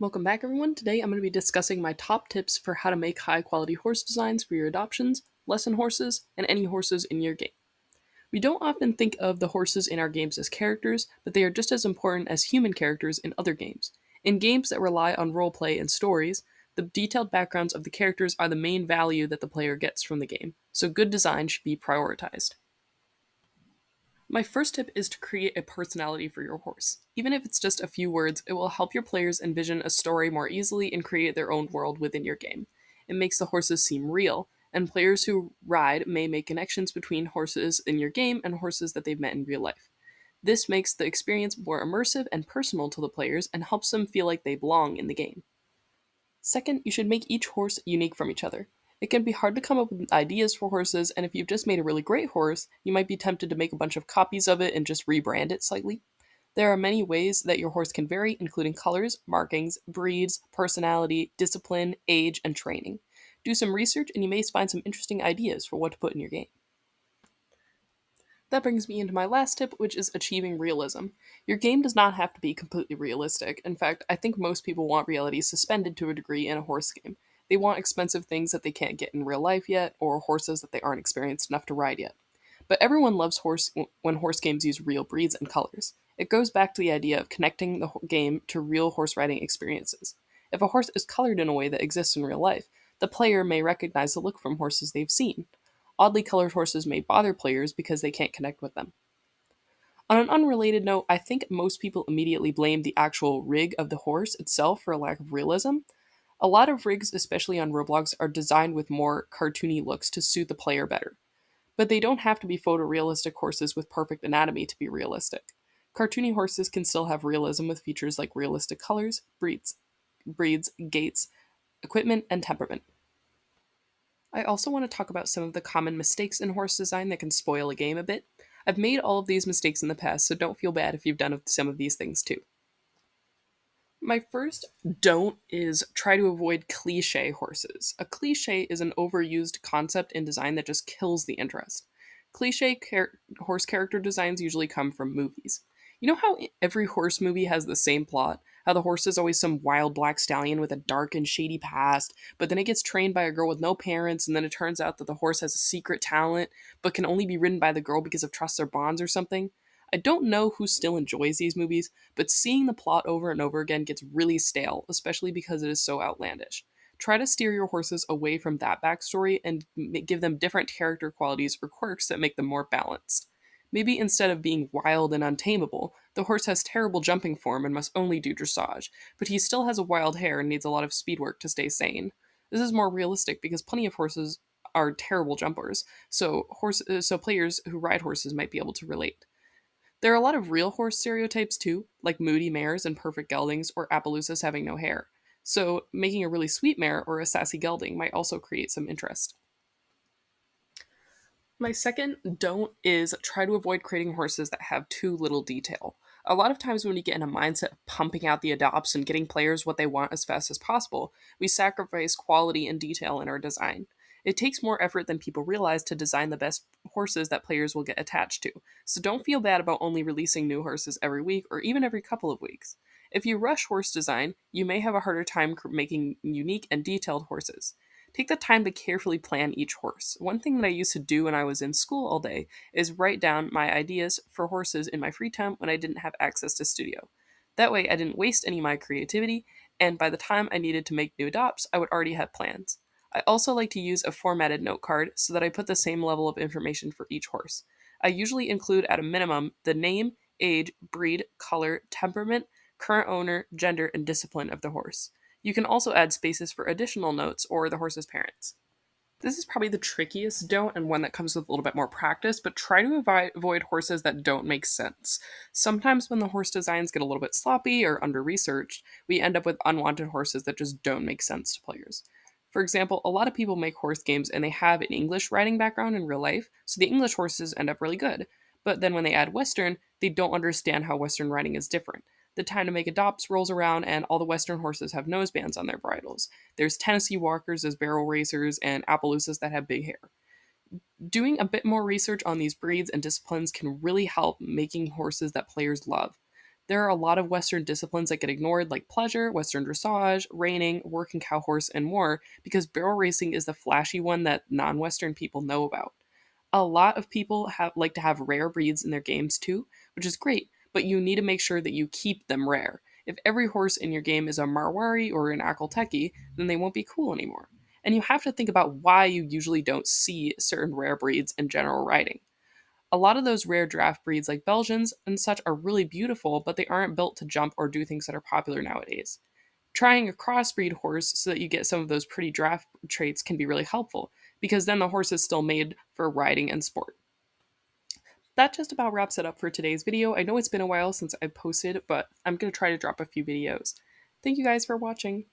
Welcome back, everyone. Today I'm going to be discussing my top tips for how to make high quality horse designs for your adoptions, lesson horses, and any horses in your game. We don't often think of the horses in our games as characters, but they are just as important as human characters in other games. In games that rely on roleplay and stories, the detailed backgrounds of the characters are the main value that the player gets from the game, so good design should be prioritized. My first tip is to create a personality for your horse. Even if it's just a few words, it will help your players envision a story more easily and create their own world within your game. It makes the horses seem real, and players who ride may make connections between horses in your game and horses that they've met in real life. This makes the experience more immersive and personal to the players and helps them feel like they belong in the game. Second, you should make each horse unique from each other. It can be hard to come up with ideas for horses, and if you've just made a really great horse, you might be tempted to make a bunch of copies of it and just rebrand it slightly. There are many ways that your horse can vary, including colors, markings, breeds, personality, discipline, age, and training. Do some research, and you may find some interesting ideas for what to put in your game. That brings me into my last tip, which is achieving realism. Your game does not have to be completely realistic. In fact, I think most people want reality suspended to a degree in a horse game. They want expensive things that they can't get in real life yet, or horses that they aren't experienced enough to ride yet. But everyone loves horse when horse games use real breeds and colors. It goes back to the idea of connecting the game to real horse riding experiences. If a horse is colored in a way that exists in real life, the player may recognize the look from horses they've seen. Oddly colored horses may bother players because they can't connect with them. On an unrelated note, I think most people immediately blame the actual rig of the horse itself for a lack of realism. A lot of rigs, especially on Roblox, are designed with more cartoony looks to suit the player better. But they don't have to be photorealistic horses with perfect anatomy to be realistic. Cartoony horses can still have realism with features like realistic colors, breeds, gaits, equipment, and temperament. I also want to talk about some of the common mistakes in horse design that can spoil a game a bit. I've made all of these mistakes in the past, so don't feel bad if you've done some of these things too. My first don't is try to avoid cliche horses. A cliche is an overused concept in design that just kills the interest. Horse character designs usually come from movies. You know how every horse movie has the same plot? How the horse is always some wild black stallion with a dark and shady past, but then it gets trained by a girl with no parents, and then it turns out that the horse has a secret talent, but can only be ridden by the girl because of trust or bonds or something? I don't know who still enjoys these movies, but seeing the plot over and over again gets really stale, especially because it is so outlandish. Try to steer your horses away from that backstory and give them different character qualities or quirks that make them more balanced. Maybe instead of being wild and untamable, the horse has terrible jumping form and must only do dressage, but he still has a wild hair and needs a lot of speed work to stay sane. This is more realistic because plenty of horses are terrible jumpers, so players who ride horses might be able to relate. There are a lot of real horse stereotypes too, like moody mares and perfect geldings or Appaloosas having no hair. So, making a really sweet mare or a sassy gelding might also create some interest. My second don't is try to avoid creating horses that have too little detail. A lot of times, when we get in a mindset of pumping out the adopts and getting players what they want as fast as possible, we sacrifice quality and detail in our design. It takes more effort than people realize to design the best horses that players will get attached to, so don't feel bad about only releasing new horses every week or even every couple of weeks. If you rush horse design, you may have a harder time making unique and detailed horses. Take the time to carefully plan each horse. One thing that I used to do when I was in school all day is write down my ideas for horses in my free time when I didn't have access to studio. That way, I didn't waste any of my creativity, and by the time I needed to make new adopts, I would already have plans. I also like to use a formatted note card so that I put the same level of information for each horse. I usually include at a minimum the name, age, breed, color, temperament, current owner, gender, and discipline of the horse. You can also add spaces for additional notes or the horse's parents. This is probably the trickiest don't and one that comes with a little bit more practice, but try to avoid horses that don't make sense. Sometimes when the horse designs get a little bit sloppy or under researched, we end up with unwanted horses that just don't make sense to players. For example, a lot of people make horse games and they have an English riding background in real life, so the English horses end up really good. But then when they add Western, they don't understand how Western riding is different. The time to make adopts rolls around, and all the Western horses have nosebands on their bridles. There's Tennessee Walkers as barrel racers and Appaloosas that have big hair. Doing a bit more research on these breeds and disciplines can really help making horses that players love. There are a lot of Western disciplines that get ignored, like pleasure, Western dressage, reining, working cow horse, and more, because barrel racing is the flashy one that non Western people know about. A lot of people like to have rare breeds in their games too, which is great, but you need to make sure that you keep them rare. If every horse in your game is a Marwari or an Akalteki, then they won't be cool anymore. And you have to think about why you usually don't see certain rare breeds in general riding. A lot of those rare draft breeds, like Belgians and such, are really beautiful, but they aren't built to jump or do things that are popular nowadays. Trying a crossbreed horse so that you get some of those pretty draft traits can be really helpful, because then the horse is still made for riding and sport. That just about wraps it up for today's video. I know it's been a while since I posted, but I'm going to try to drop a few videos. Thank you guys for watching.